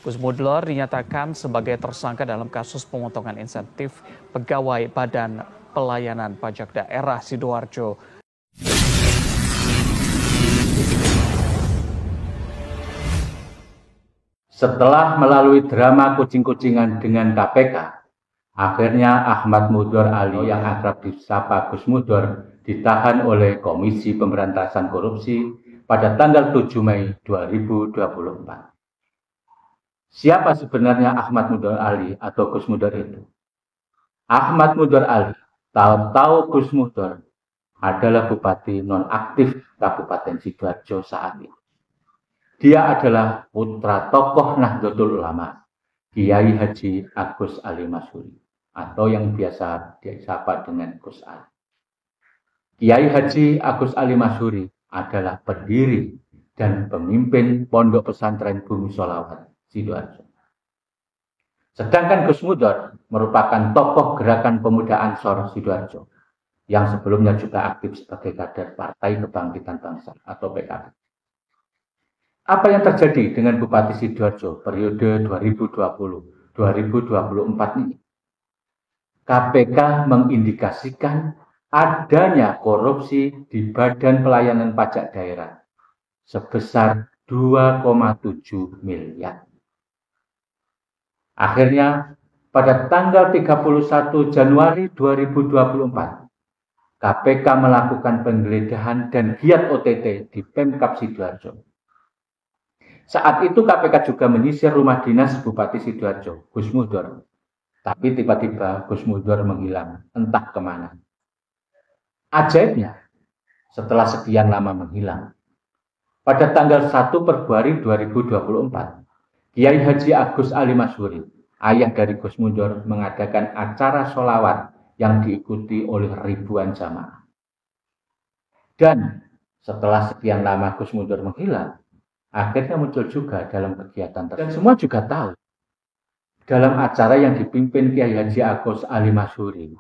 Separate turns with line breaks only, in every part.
Gus Mudlor dinyatakan sebagai tersangka dalam kasus pemotongan insentif pegawai Badan Pelayanan Pajak Daerah Sidoarjo.
Setelah melalui drama kucing-kucingan dengan KPK, akhirnya Ahmad Mudlor Ali yang akrab disapa Gus Mudlor ditahan oleh Komisi Pemberantasan Korupsi pada tanggal 7 Mei 2024. Siapa sebenarnya Ahmad Mudlor Ali atau Gus Mudlor itu? Ahmad Mudlor Ali, tahu Gus Mudlor adalah bupati nonaktif Kabupaten Sidoarjo saat ini. Dia adalah putra tokoh Nahdlatul Ulama, Kiai Haji Agus Ali Masyuri, atau yang biasa disapa dengan Gus Ali. Kiai Haji Agus Ali Masyuri adalah pendiri dan pemimpin Pondok Pesantren Bumi Sholawat Sidoarjo. Sedangkan Gus Mudlor merupakan tokoh Gerakan Pemuda Ansor Sidoarjo, yang sebelumnya juga aktif sebagai kader Partai Kebangkitan Bangsa atau PKB. Apa yang terjadi dengan Bupati Sidoarjo periode 2020-2024 ini? KPK mengindikasikan adanya korupsi di Badan Pelayanan Pajak Daerah sebesar 2,7 miliar. Akhirnya, pada tanggal 31 Januari 2024, KPK melakukan penggeledahan dan giat OTT di Pemkab Sidoarjo. Saat itu KPK juga menyisir rumah dinas Bupati Sidoarjo, Gus Mudlor. Tapi tiba-tiba Gus Mudlor menghilang, entah kemana. Ajaibnya, setelah sekian lama menghilang, pada tanggal 1 Februari 2024, Kiai Haji Agus Ali Masyuri, ayah dari Gus Mudlor, mengadakan acara sholawat yang diikuti oleh ribuan jamaah. Dan setelah sekian lama Gus Mudlor menghilang, akhirnya muncul juga dalam kegiatan tersebut. Dan semua juga tahu, dalam acara yang dipimpin Kiai Haji Agus Ali Masyuri,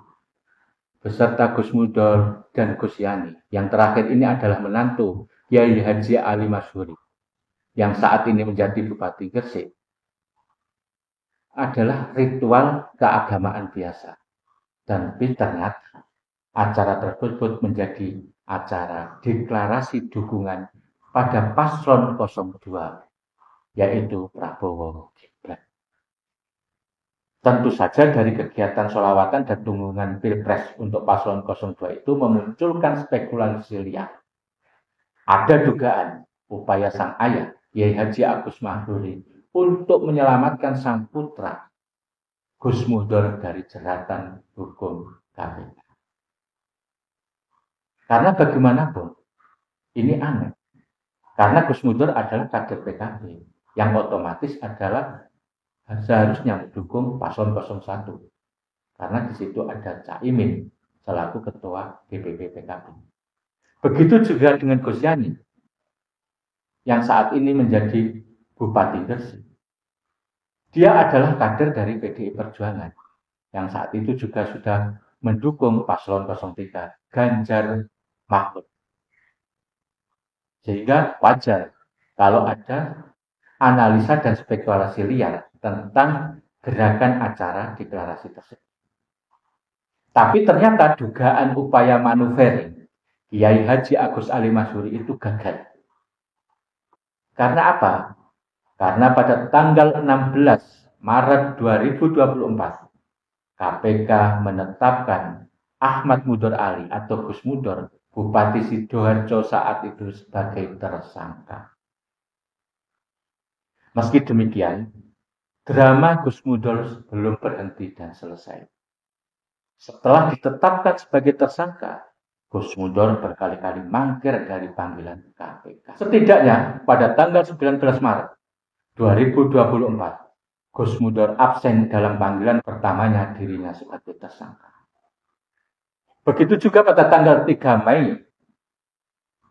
beserta Gus Mudlor dan Gus Yani, yang terakhir ini adalah menantu Kiai Haji Ali Masyuri, yang saat ini menjadi Bupati Gresik, adalah ritual keagamaan biasa. Dan ternyata acara tersebut menjadi acara deklarasi dukungan pada paslon 02, yaitu Prabowo Gibran. Tentu saja dari kegiatan sholawatan dan dukungan Pilpres untuk paslon 02 itu memunculkan spekulasi liar. Ada dugaan upaya sang ayah, Kiai Haji Agus Masyuri, untuk menyelamatkan sang putra Gus Mudlor dari jeratan hukum KPK. Karena bagaimanapun, ini aneh. Karena Gus Mudlor adalah kader PKB, yang otomatis adalah seharusnya mendukung paslon 01. Karena di situ ada Caimin selaku ketua DPP PKB. Begitu juga dengan Gus Yani, yang saat ini menjadi Bupati Gresik. Dia adalah kader dari PDI Perjuangan, yang saat itu juga sudah mendukung paslon 03, Ganjar Mahfud. Sehingga wajar kalau ada analisa dan spekulasi liar tentang gerakan acara deklarasi tersebut. Tapi ternyata dugaan upaya manuver Kiai Haji Agus Ali Masyuri itu gagal. Karena apa? Karena pada tanggal 16 Maret 2024, KPK menetapkan Ahmad Mudlor Ali atau Gus Mudlor, Bupati Sidoarjo saat itu, sebagai tersangka. Meski demikian, drama Gus Mudlor belum berhenti dan selesai. Setelah ditetapkan sebagai tersangka, Gus Mudlor berkali-kali mangkir dari panggilan KPK. Setidaknya pada tanggal 19 Maret 2024, Gus Mudlor absen dalam panggilan pertamanya dirinya sebagai tersangka. Begitu juga pada tanggal 3 Mei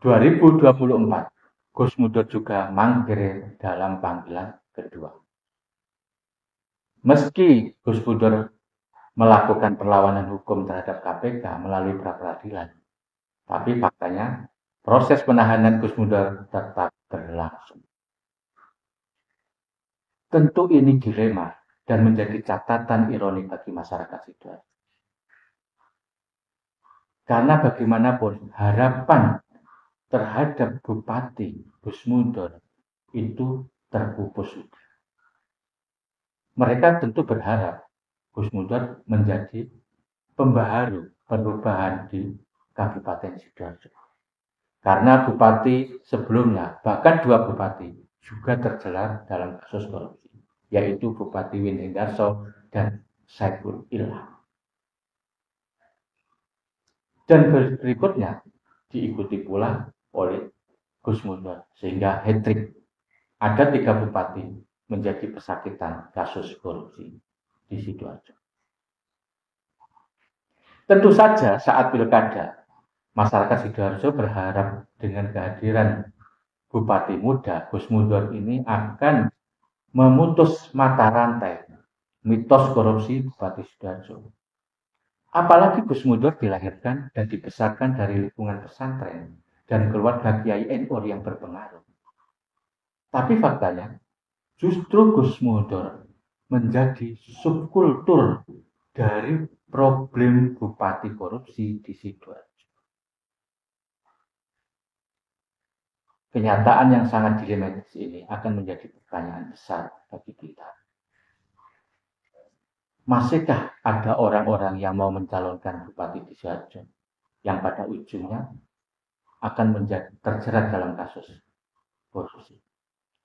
2024, Gus Mudlor juga mangkir dalam panggilan kedua. Meski Gus Mudlor melakukan perlawanan hukum terhadap KPK melalui pra-peradilan, tapi faktanya proses penahanan Gus Mudlor tetap berlangsung. Tentu ini dilema dan menjadi catatan ironi bagi masyarakat Sidoarjo. Karena bagaimanapun harapan terhadap Bupati Gus Mudur itu terpupus sudah. Mereka tentu berharap Gus Mudur menjadi pembaharu perubahan di Kabupaten Sidoarjo. Karena bupati sebelumnya, bahkan 2 bupati, juga terjerat dalam kasus korupsi, yaitu Bupati Winhendarso dan Saiful Ilham. Dan berikutnya diikuti pula oleh Gus Mudur, sehingga hat-trick. Ada 3 bupati menjadi pesakitan kasus korupsi di Sidoarjo. Tentu saja saat pilkada, masyarakat Sidoarjo berharap dengan kehadiran Bupati muda Gus Mudur ini akan memutus mata rantai mitos korupsi Bupati Sidoarjo. Apalagi Gus Mudur dilahirkan dan dibesarkan dari lingkungan pesantren dan keluarga Kiai NU yang berpengaruh. Tapi faktanya, justru Gus Mudur menjadi subkultur dari problem bupati korupsi di Sidoarjo. Kenyataan yang sangat dilematis ini akan menjadi pertanyaan besar bagi kita. Masihkah ada orang-orang yang mau mencalonkan Bupati di Sidoarjo yang pada ujungnya akan menjadi terjerat dalam kasus korupsi?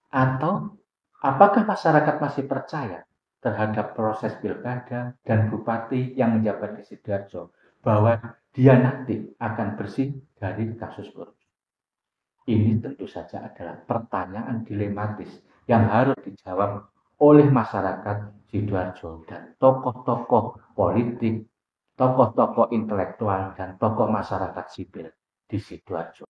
Atau apakah masyarakat masih percaya terhadap proses pilkada dan bupati yang menjabat di Sidoarjo bahwa dia nanti akan bersih dari kasus korupsi? Ini tentu saja adalah pertanyaan dilematis yang harus dijawab oleh masyarakat Sidoarjo dan tokoh-tokoh politik, tokoh-tokoh intelektual, dan tokoh masyarakat sipil di Sidoarjo.